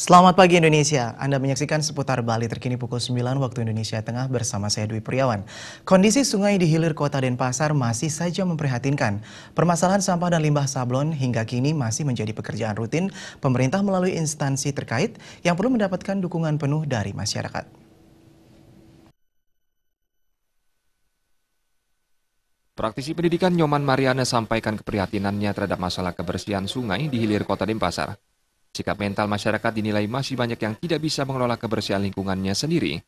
Selamat pagi Indonesia, Anda menyaksikan seputar Bali terkini pukul 9 waktu Indonesia Tengah bersama saya Dwi Priawan. Kondisi sungai di hilir kota Denpasar masih saja memprihatinkan. Permasalahan sampah dan limbah sablon hingga kini masih menjadi pekerjaan rutin pemerintah melalui instansi terkait yang perlu mendapatkan dukungan penuh dari masyarakat. Praktisi pendidikan Nyoman Mariana sampaikan keprihatinannya terhadap masalah kebersihan sungai di hilir kota Denpasar. Sikap mental masyarakat dinilai masih banyak yang tidak bisa mengelola kebersihan lingkungannya sendiri.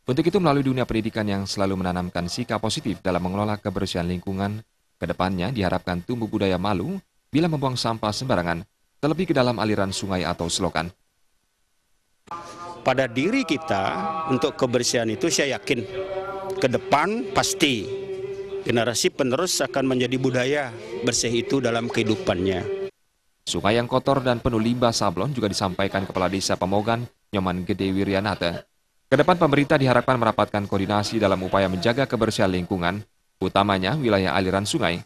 Untuk itu melalui dunia pendidikan yang selalu menanamkan sikap positif dalam mengelola kebersihan lingkungan, kedepannya diharapkan tumbuh budaya malu bila membuang sampah sembarangan, terlebih ke dalam aliran sungai atau selokan. Pada diri kita untuk kebersihan itu saya yakin ke depan pasti generasi penerus akan menjadi budaya bersih itu dalam kehidupannya. Sungai yang kotor dan penuh limbah sablon juga disampaikan Kepala Desa Pemogan, Nyoman Gede Wiryanata. Kedepan pemerintah diharapkan merapatkan koordinasi dalam upaya menjaga kebersihan lingkungan, utamanya wilayah aliran sungai.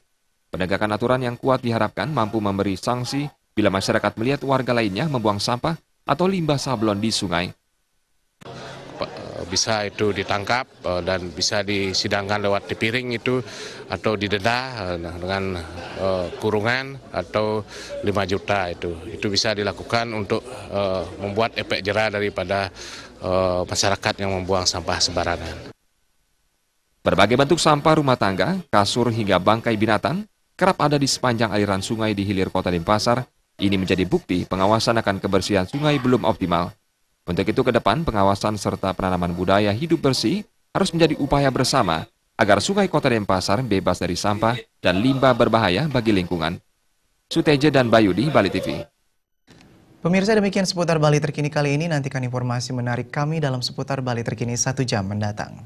Penegakan aturan yang kuat diharapkan mampu memberi sanksi bila masyarakat melihat warga lainnya membuang sampah atau limbah sablon di sungai. Bisa itu ditangkap dan bisa disidangkan lewat dipiring itu atau didenda dengan kurungan atau 5 juta itu bisa dilakukan untuk membuat efek jera daripada masyarakat yang membuang sampah sembarangan. Berbagai bentuk sampah rumah tangga, kasur hingga bangkai binatang kerap ada di sepanjang aliran sungai di hilir kota Denpasar. Ini menjadi bukti pengawasan akan kebersihan sungai belum optimal. Untuk itu ke depan pengawasan serta penanaman budaya hidup bersih harus menjadi upaya bersama agar sungai kota Denpasar bebas dari sampah dan limbah berbahaya bagi lingkungan. Suteja dan Bayudi, Bali TV. Pemirsa, demikian seputar Bali terkini kali ini. Nantikan informasi menarik kami dalam seputar Bali terkini 1 jam mendatang.